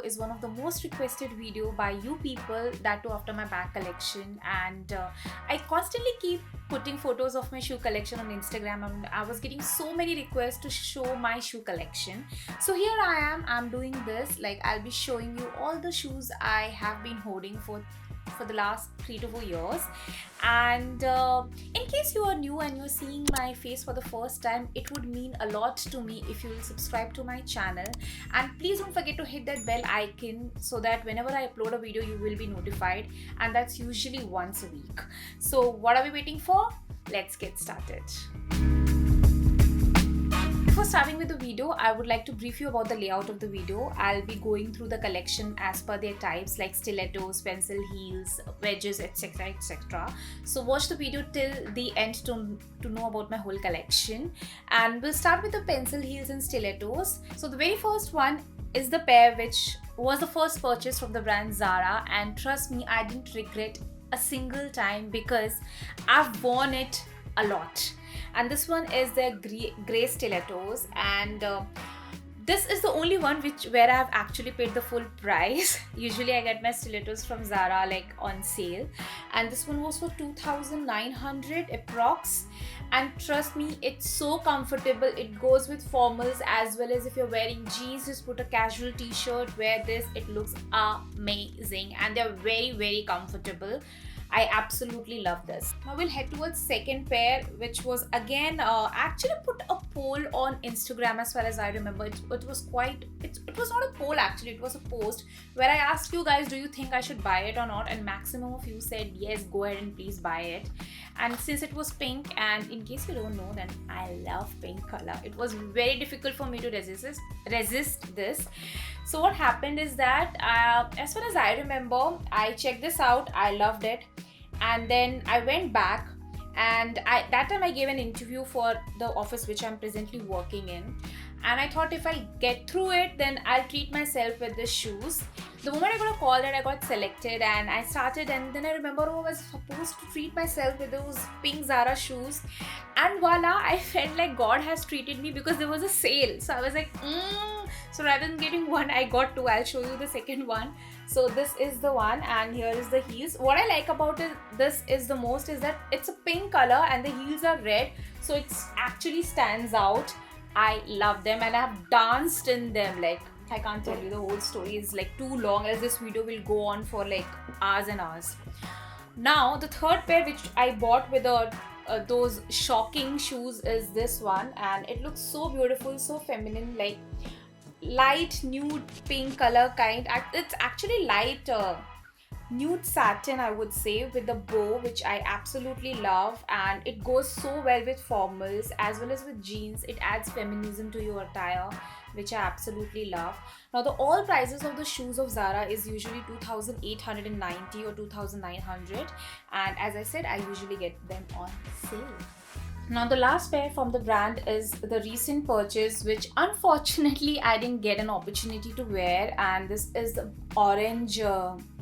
is one of the most requested video by you people, that too after my bag collection. And I constantly keep putting photos of my shoe collection on Instagram, and I was getting so many requests to show my shoe collection. So here I am, I'm doing this. Like, I'll be showing you all the shoes I have been holding for the last 3 to 4 years. And in case you are new and you're seeing my face for the first time, it would mean a lot to me if you will subscribe to my channel, and please don't forget to hit that bell icon so that whenever I upload a video you will be notified, and that's usually once a week. So what are we waiting for? Let's get started. Before starting with the video, I would like to brief you about the layout of the video. I'll be going through the collection as per their types, like stilettos, pencil heels, wedges, etc, etc. So watch the video till the end to know about my whole collection. And we'll start with the pencil heels and stilettos. So the very first one is the pair which was the first purchase from the brand Zara, and trust me, I didn't regret a single time because I've worn it a lot. And this one is their grey stilettos, and this is the only one where I have actually paid the full price. Usually I get my stilettos from Zara like on sale, and this one was for 2,900 approx. And trust me, it's so comfortable. It goes with formals as well as if you're wearing jeans, just put a casual t-shirt, wear this, it looks amazing, and they're very, very comfortable. I absolutely love this. Now we'll head towards second pair, which was again actually put a poll on Instagram as far as I remember. It was not a poll actually, it was a post where I asked you guys, do you think I should buy it or not? And maximum of you said yes, go ahead and please buy it. And since it was pink, and in case you don't know, then I love pink color, it was very difficult for me to resist this. So what happened is that as far as I remember, I checked this out, I loved it, and then I went back, and that time I gave an interview for the office which I'm presently working in, and I thought if I get through it, then I'll treat myself with the shoes. The moment I got a call that I got selected, and I started, and then I remember I was supposed to treat myself with those pink Zara shoes, and voila, I felt like God has treated me because there was a sale. So I was like, So rather than getting one, I got two. I'll show you the second one. So this is the one, and here is the heels. What I like about this is the most is that it's a pink color and the heels are red, so it actually stands out. I love them, and I have danced in them. Like, I can't tell you, the whole story is like too long, as this video will go on for like hours and hours. Now the third pair which I bought with those shocking shoes is this one, and it looks so beautiful, so feminine, like light nude pink color kind. It's actually light nude satin, I would say, with the bow, which I absolutely love, and it goes so well with formals as well as with jeans. It adds feminism to your attire, which I absolutely love. Now the all prices of the shoes of Zara is usually 2,890 or 2,900, and as I said, I usually get them on sale. Now the last pair from the brand is the recent purchase, which unfortunately I didn't get an opportunity to wear, and this is the orange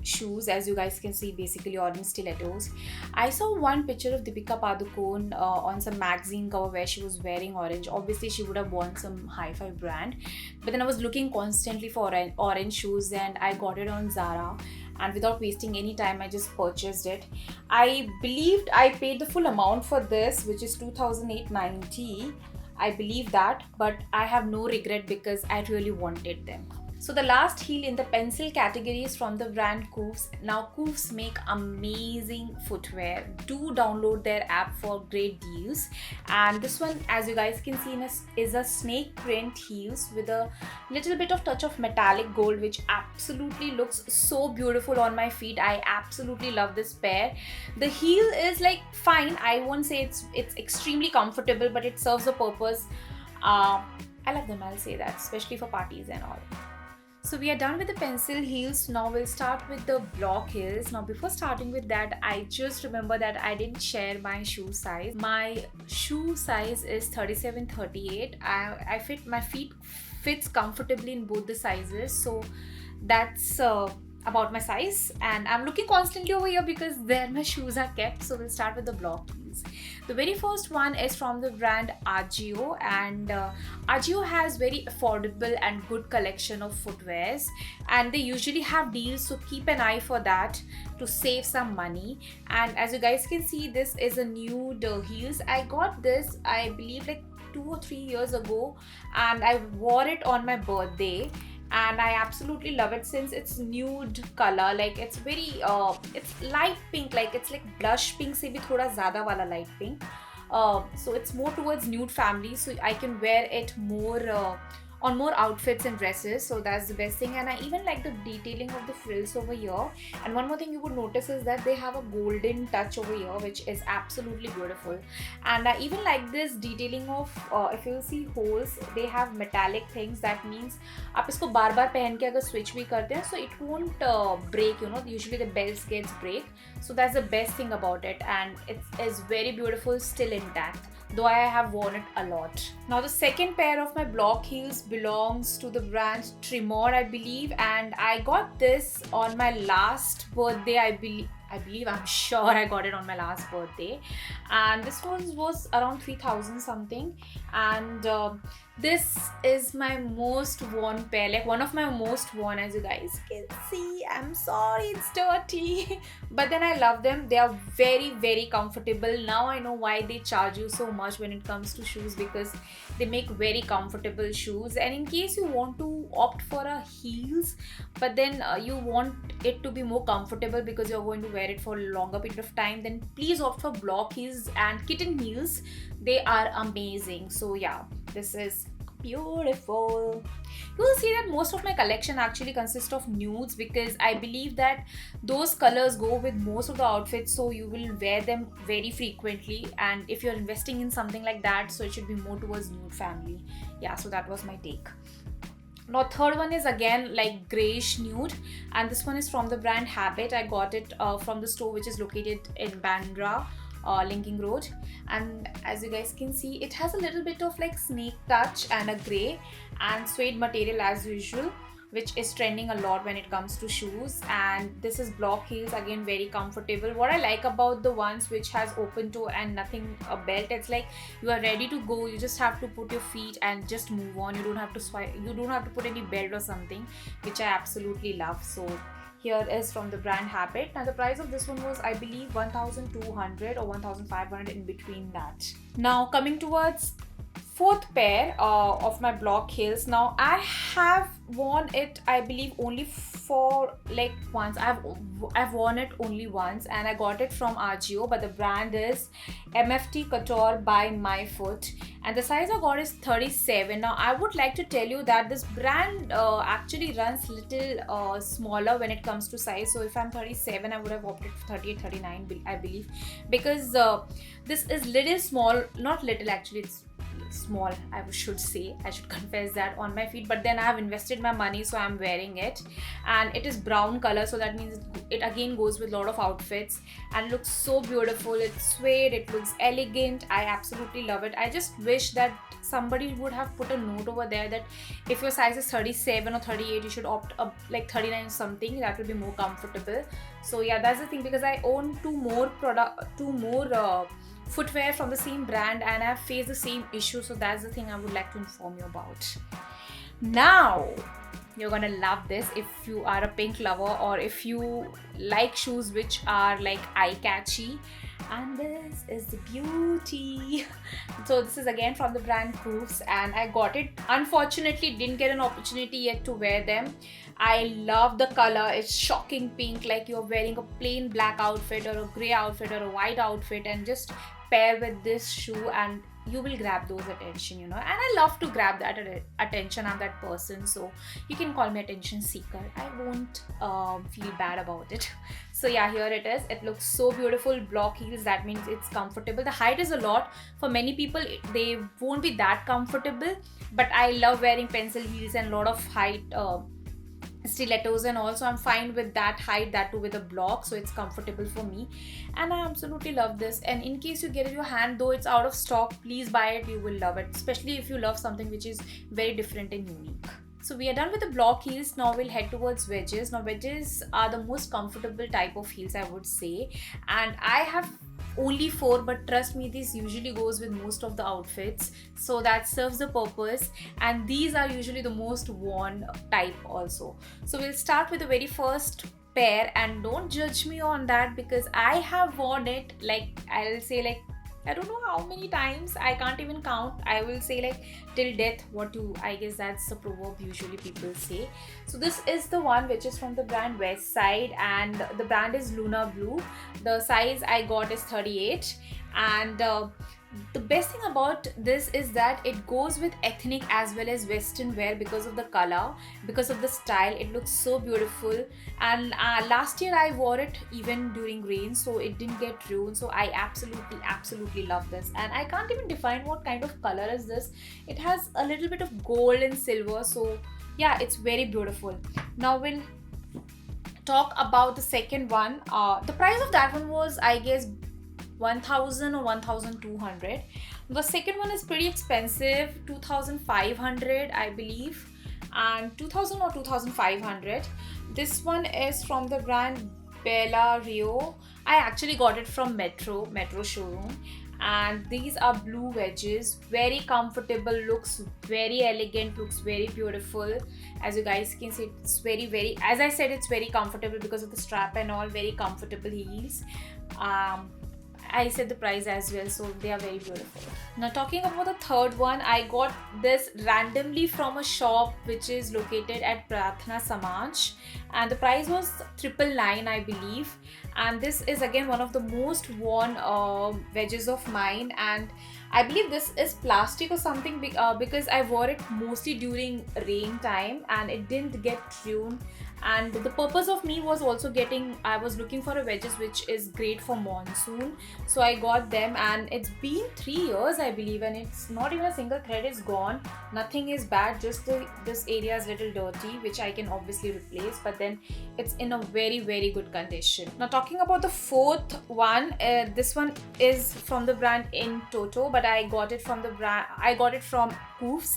shoes. As you guys can see, basically orange stilettos. I saw one picture of Deepika Padukone on some magazine cover where she was wearing orange. Obviously she would have worn some hi-fi brand, but then I was looking constantly for orange shoes, and I got it on Zara, and without wasting any time I just purchased it. I believed I paid the full amount for this, which is 2,890. I believe that, but I have no regret because I really wanted them. So the last heel in the pencil category is from the brand Koofs. Now Koofs make amazing footwear. Do download their app for great deals. And this one, as you guys can see, is a snake print heels with a little bit of touch of metallic gold, which absolutely looks so beautiful on my feet. I absolutely love this pair. The heel is like fine. I won't say it's extremely comfortable, but it serves a purpose. I love them, I'll say that, especially for parties and all. So we are done with the pencil heels. Now we'll start with the block heels. Now before starting with that, I just remember that I didn't share my shoe size. My shoe size is 37-38. My feet fits comfortably in both the sizes. So that's about my size, and I'm looking constantly over here because there my shoes are kept. So we'll start with the block heels. The very first one is from the brand Agio, and Agio has very affordable and good collection of footwears, and they usually have deals, so keep an eye for that to save some money. And as you guys can see, this is a nude heels. I got this, I believe, like 2 or 3 years ago, and I wore it on my birthday, and I absolutely love it since it's nude color. Like it's very it's light pink, like it's like blush pink se bhi thoda zyada wala light pink. So it's more towards nude family, so I can wear it more on more outfits and dresses, so that's the best thing. And I even like the detailing of the frills over here. And one more thing you would notice is that they have a golden touch over here, which is absolutely beautiful. And I even like this detailing of if you see holes, they have metallic things. That means आप इसको बार बार पहन के अगर switch भी करते हैं, so it won't break, you know. Usually the belts gets break, so that's the best thing about it, and it is very beautiful, still intact, though I have worn it a lot. Now the second pair of my block heels belongs to the brand Tremor, I believe, and I got this on my last birthday. I'm sure I got it on my last birthday, and this one was around 3,000 something. And this is my most worn pair, like one of my most worn, as you guys can see. I'm sorry it's dirty, but then I love them. They are very, very comfortable. Now I know why they charge you so much when it comes to shoes, because they make very comfortable shoes. And in case you want to opt for a heels, but then you want it to be more comfortable because you're going to wear it for a longer period of time, then please opt for block heels and kitten heels. They are amazing. So yeah, this is beautiful. You will see that most of my collection actually consists of nudes, because I believe that those colors go with most of the outfits, so you will wear them very frequently. And if you're investing in something like that, so it should be more towards nude family. Yeah, so that was my take. Now third one is again like grayish nude, and this one is from the brand Habit. I got it from the store which is located in Bandra, Linking Road. And as you guys can see, it has a little bit of like snake touch and a grey and suede material as usual, which is trending a lot when it comes to shoes. And this is block heels, again very comfortable. What I like about the ones which has open toe and nothing a belt, it's like you are ready to go, you just have to put your feet and just move on. You don't have to swipe, you don't have to put any belt or something, which I absolutely love. So here is from the brand Habit. Now the price of this one was, I believe, 1,200 or 1,500, in between that. Now coming towards fourth pair of my block heels. Now I have worn it, I believe, only for like once. I've worn it only once, and I got it from Agio, but the brand is MFT Couture by My Foot, and the size I got is 37. Now I would like to tell you that this brand actually runs little smaller when it comes to size. So if I'm 37, I would have opted for 38, 39, I believe, because this is little small, not little actually, it's small, I should confess that, on my feet. But then I have invested my money, so I'm wearing it, and it is brown color, so that means it again goes with a lot of outfits and looks so beautiful. It's suede, it looks elegant. I absolutely love it. I just wish that somebody would have put a note over there that if your size is 37 or 38, you should opt up like 39 something. That will be more comfortable. So yeah, that's the thing, because I own two more footwear from the same brand, and I've faced the same issue. So that's the thing I would like to inform you about. Now you're gonna love this if you are a pink lover, or if you like shoes which are like eye-catchy. And this is the beauty. So this is again from the brand Proofs, and I got it. Unfortunately, didn't get an opportunity yet to wear them. I love the color. It's shocking pink, like you're wearing a plain black outfit or a grey outfit or a white outfit, and just pair with this shoe and you will grab those attention, you know. And I love to grab that attention. I'm that person, so you can call me attention seeker. I won't feel bad about it. So yeah, here it is. It looks so beautiful. Block heels, that means it's comfortable. The height is a lot. For many people, they won't be that comfortable, but I love wearing pencil heels and a lot of height stilettos, and also I'm fine with that height, that too with a block, so it's comfortable for me, and I absolutely love this. And in case you get it in your hand, though it's out of stock, please buy it. You will love it, especially if you love something which is very different and unique. So we are done with the block heels. Now we'll head towards wedges. Now wedges are the most comfortable type of heels, I would say, and I have only four, but trust me, this usually goes with most of the outfits, so that serves the purpose. And these are usually the most worn type also. So we'll start with the very first pair, and don't judge me on that because I have worn it, like I'll say, like I don't know how many times, I can't even count. I will say like till death, what you, I guess that's the proverb usually people say. So this is the one which is from the brand Westside, and the brand is Luna Blue. The size I got is 38, and the best thing about this is that it goes with ethnic as well as western wear because of the color, because of the style. It looks so beautiful, and last year I wore it even during rain, so it didn't get ruined. So I absolutely love this, and I can't even define what kind of color is this. It has a little bit of gold and silver, so yeah, it's very beautiful. Now we'll talk about the second one. The price of that one was, I guess, 1000 or 1200. The second one is pretty expensive, 2500 I believe, and 2000 or 2500. This one is from the brand Bella Rio. I actually got it from Metro showroom, and these are blue wedges, very comfortable, looks very elegant, looks very beautiful. As you guys can see, it's very, as I said, it's very comfortable because of the strap and all. Very comfortable heels. I said the price as well, so they are very beautiful. Now talking about the third one, I got this randomly from a shop which is located at Prathna Samaj, and the price was 999 I believe. And this is again one of the most worn wedges of mine, and I believe this is plastic or something because I wore it mostly during rain time and it didn't get ruined. And the purpose of me was also I was looking for a wedges which is great for monsoon, so I got them, and it's been 3 years I believe, and it's not even a single thread is gone. Nothing is bad, just this area is little dirty, which I can obviously replace, but then it's in a very good condition. Now talking about the fourth one, this one is from the brand In Toto, but I got it from Koofs,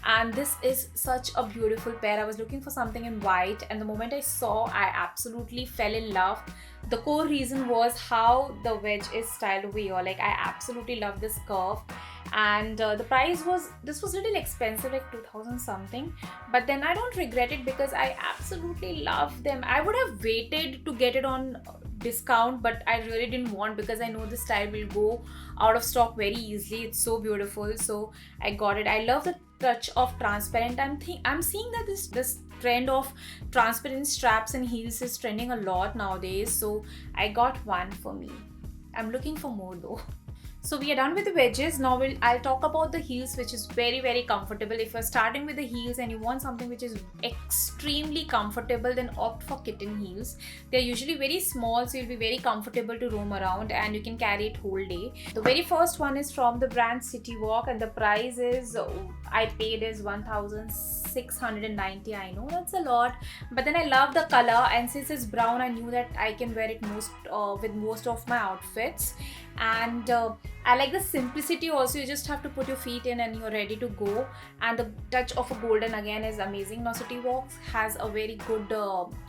and this is such a beautiful pair. I was looking for something in white, and the moment I saw, I absolutely fell in love. The core reason was how the wedge is styled over here. Like, I absolutely love this curve, and the price was, this was a little expensive, like 2000 something, but then I don't regret it because I absolutely love them. I would have waited to get it on discount, but I really didn't want, because I know the style will go out of stock very easily. It's so beautiful, so I got it. I love the touch of transparent. I'm seeing that this trend of transparent straps and heels is trending a lot nowadays, so I got one for me. I'm looking for more though. So we are done with the wedges. Now I'll talk about the heels, which is very comfortable. If you're starting with the heels and you want something which is extremely comfortable, then opt for kitten heels. They're usually very small, so you'll be very comfortable to roam around and you can carry it whole day. The very first one is from the brand City Walk, and the price is, I paid is 1690. I know that's a lot, but then I love the color, and since it's brown, I knew that I can wear it with most of my outfits. And I like the simplicity also. You just have to put your feet in and you're ready to go, and the touch of a golden again is amazing. Now City Walks has a very good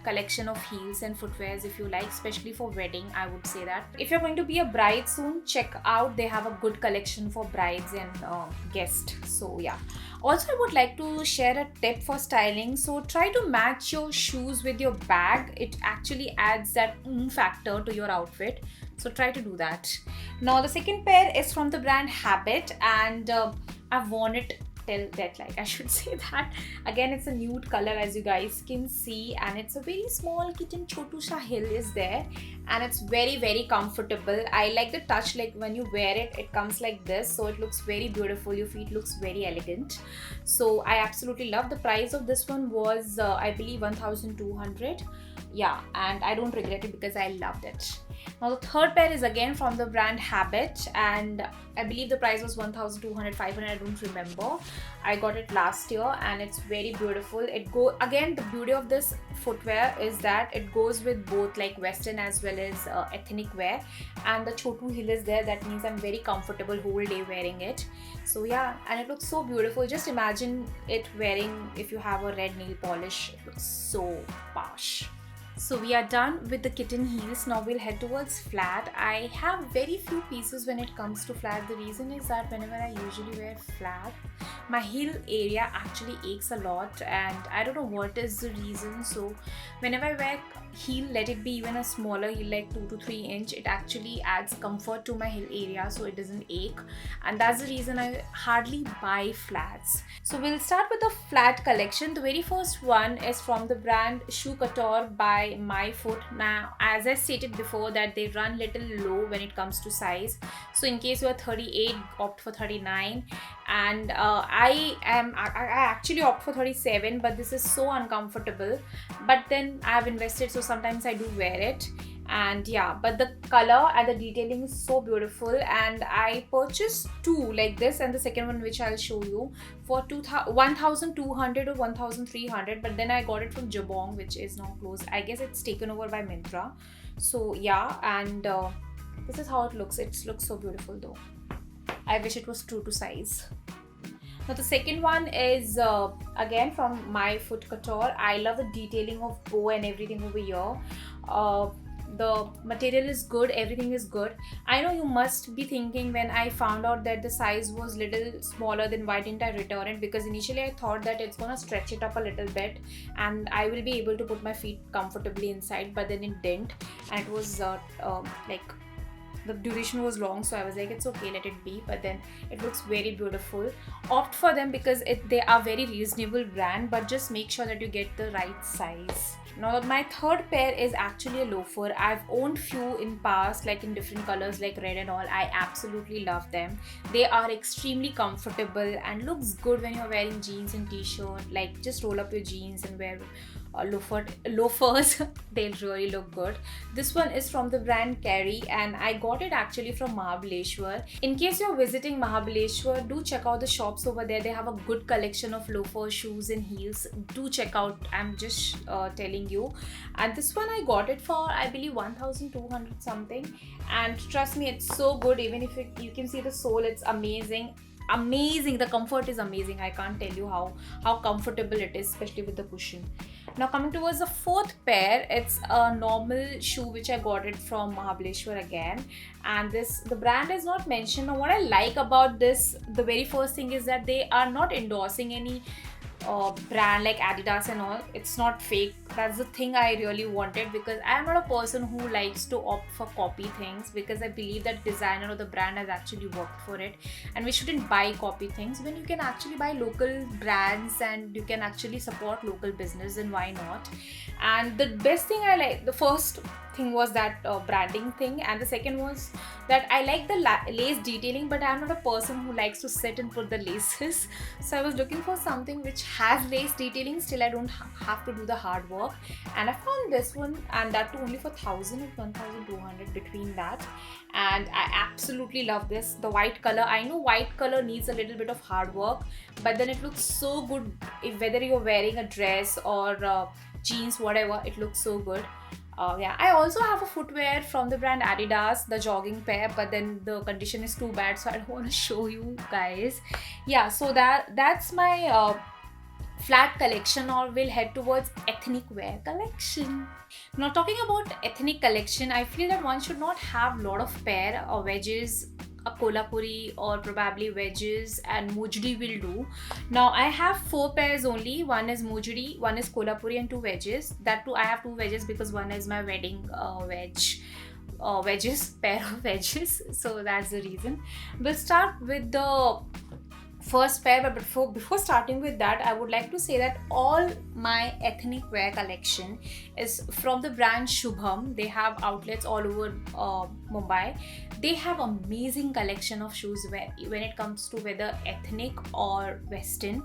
collection of heels and footwears if you like, especially for wedding. I would say that if you're going to be a bride soon, check out, they have a good collection for brides and guests. So yeah, also I would like to share a tip for styling. So try to match your shoes with your bag. It actually adds that factor to your outfit, so try to do that. Now the second pair is from the brand Habit, and I've worn it till death, like I should say that. Again, it's a nude color as you guys can see, and it's a very small kitten chotu sha heel is there, and it's very comfortable. I like the touch, like when you wear it, it comes like this, so it looks very beautiful. Your feet looks very elegant, so I absolutely love. The price of this one was I believe 1200. Yeah, and I don't regret it because I loved it. Now the third pair is again from the brand Habit, and I believe the price was 1200, 500, I don't remember. I got it last year and it's very beautiful. It go again, the beauty of this footwear is that it goes with both like western as well as ethnic wear, and the chotu heel is there. That means I'm very comfortable whole day wearing it. So yeah, and it looks so beautiful. Just imagine it wearing if you have a red nail polish. It looks so posh. So we are done with the kitten heels. Now we'll head towards flat. I have very few pieces when it comes to flat. The reason is that whenever I usually wear flat, my heel area actually aches a lot, and I don't know what is the reason. So whenever I wear heel, let it be even a smaller heel like 2 to 3 inch, it actually adds comfort to my heel area so it doesn't ache, and that's the reason I hardly buy flats. So we'll start with the flat collection. The very first one is from the brand Shoe Couture by My Foot. Now, as I stated before, that they run little low when it comes to size. So in case you are 38, opt for 39, and I actually opt for 37, but this is so uncomfortable. But then I have invested, so sometimes I do wear it. And yeah, but the color and the detailing is so beautiful, and I purchased two like this, and the second one which I'll show you for 1200 or 1300, but then I got it from Jabong, which is now closed. I guess it's taken over by Myntra. So yeah, and this is how it looks. It looks so beautiful though. I wish it was true to size. Now the second one is again from My Foot Couture. I love the detailing of bow and everything over here. The material is good, everything is good. I know you must be thinking, when I found out that the size was little smaller, then why didn't I return it? Because initially I thought that it's gonna stretch it up a little bit and I will be able to put my feet comfortably inside, but then it didn't, and it was like the duration was long, so I was like, it's okay, let it be. But then it looks very beautiful. Opt for them because they are very reasonable brand, but just make sure that you get the right size. Now my third pair is actually a loafer. I've owned few in past, like in different colors like red and all. I absolutely love them. They are extremely comfortable and looks good when you're wearing jeans and t-shirt. Like just roll up your jeans and wear loafers. They'll really look good. This one is from the brand Carry, and I got it actually from Mahabaleshwar. In case you're visiting Mahabaleshwar, do check out the shops over there. They have a good collection of loafers, shoes and heels. Do check out, I'm just telling you. And this one I got it for, I believe, 1200 something, and trust me, it's so good. Even if you can see the sole, it's amazing. The comfort is amazing. I can't tell you how comfortable it is, especially with the cushion. Now coming towards the fourth pair, it's a normal shoe which I got it from Mahabaleshwar again, and the brand is not mentioned. Now what I like about this, the very first thing is that they are not endorsing any brand like Adidas and all. It's not fake. That's the thing I really wanted, because I am not a person who likes to opt for copy things, because I believe that designer or the brand has actually worked for it, and we shouldn't buy copy things when you can actually buy local brands and you can actually support local business, and why not? And the best thing I like, the first thing was that branding thing, and the second was that I like the lace detailing, but I'm not a person who likes to sit and put the laces. So I was looking for something which has lace detailing, still I don't have to do the hard work, and I found this one, and that too only for 1000 or 1200, between that. And I absolutely love this. The white color, I know white color needs a little bit of hard work, but then it looks so good whether you're wearing a dress or jeans, whatever, it looks so good. Yeah, I also have a footwear from the brand Adidas, the jogging pair, but then the condition is too bad, so I don't want to show you guys. Yeah, so that's my flat collection, or we'll head towards ethnic wear collection. Now talking about ethnic collection, I feel that one should not have a lot of pair or wedges. A kolhapuri or probably wedges and mojdi will do. Now I have 4 pairs only. One is mojdi, one is kolhapuri, and 2 wedges. That too I have 2 wedges because one is my wedding wedges, pair of wedges. So that's the reason. We'll start with the first pair, but before starting with that, I would like to say that all my ethnic wear collection is from the brand Shubham. They have outlets all over Mumbai. They have amazing collection of shoes when it comes to whether ethnic or western.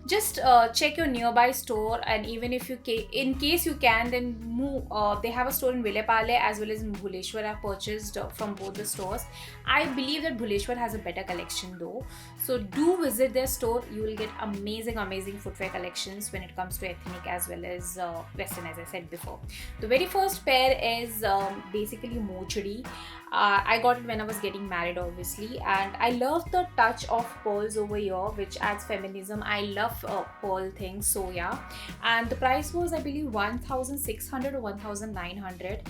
Just check your nearby store, and even if you in case you can, then move. They have a store in Vilepale as well as in Bhuleshwar. I've purchased from both the stores. I believe that Bhuleshwar has a better collection though, so do visit their store. You will get amazing footwear collections when it comes to ethnic as well as western, as I said before. The very first pair is basically Mochdi. I got it when I was getting married, obviously, and I love the touch of pearls over here, which adds feminism. I love pearl things, so yeah. And the price was, I believe, 1,600 or 1,900.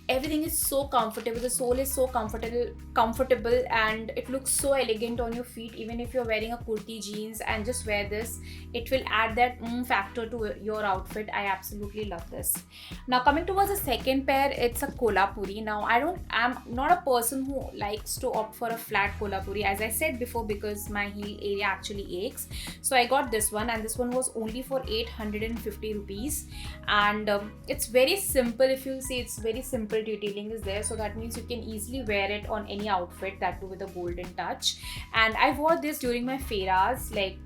Everything is so comfortable. The sole is so comfortable, and it looks so elegant on your feet. Even if you're wearing a kurti jeans and just wear this, it will add that factor to your outfit. I absolutely love this. Now coming towards the second pair, it's a Kolhapuri. Now I'm not a person who likes to opt for a flat Kolhapuri, as I said before, because my heel area actually aches. So I got this one, and this one was only for 850 rupees. And it's very simple. If you see, it's very simple detailing is there, so that means you can easily wear it on any outfit, that too with a golden touch. And I wore this during my fairas, like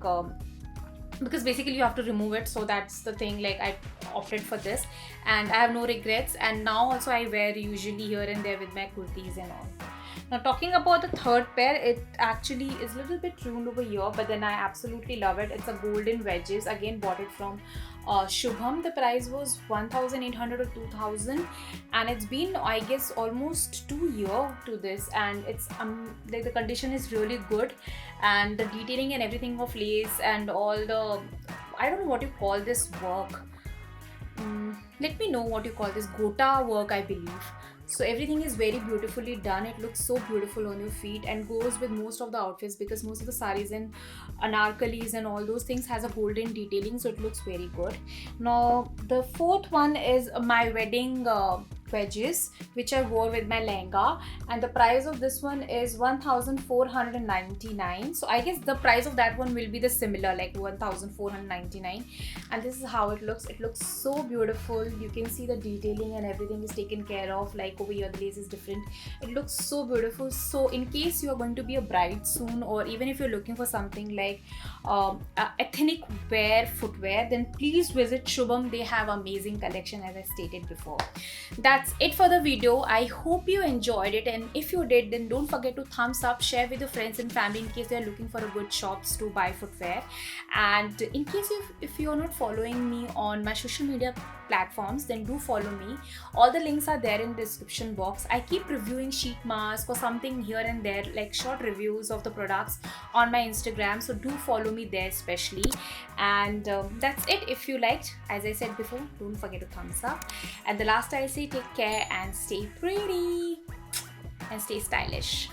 because basically you have to remove it, so that's the thing, like I opted for this and I have no regrets. And now also I wear usually here and there with my kurtis and all. Now talking about the third pair, it actually is a little bit ruined over here, but then I absolutely love it. It's a golden wedges. Again, bought it from Shubham. The price was 1,800 or 2,000, and it's been, I guess, almost 2 years to this, and it's like the condition is really good, and the detailing and everything of lace and all the, I don't know what you call this work. Let me know what you call this, gota work, I believe. So everything is very beautifully done. It looks so beautiful on your feet and goes with most of the outfits, because most of the saris and anarkalis and all those things has a golden detailing, so it looks very good. Now the fourth one is my wedding wedges, which I wore with my lehenga, and the price of this one is 1,499. So I guess the price of that one will be the similar, like 1,499. And this is how it looks. It looks so beautiful. You can see the detailing and everything is taken care of. Like over here the lace is different. It looks so beautiful. So in case you are going to be a bride soon, or even if you're looking for something like ethnic wear footwear, then please visit Shubham. They have amazing collection, as I stated before. That's it for the video. I hope you enjoyed it, and if you did, then don't forget to thumbs up, share with your friends and family in case they are looking for a good shops to buy footwear. And in case if you're not following me on my social media platforms, then do follow me. All the links are there in the description box. I keep reviewing sheet masks or something here and there, like short reviews of the products on my Instagram, so do follow me there especially. And that's it. If you liked, as I said before, don't forget to thumbs up. And the last I say, take care and stay pretty and stay stylish.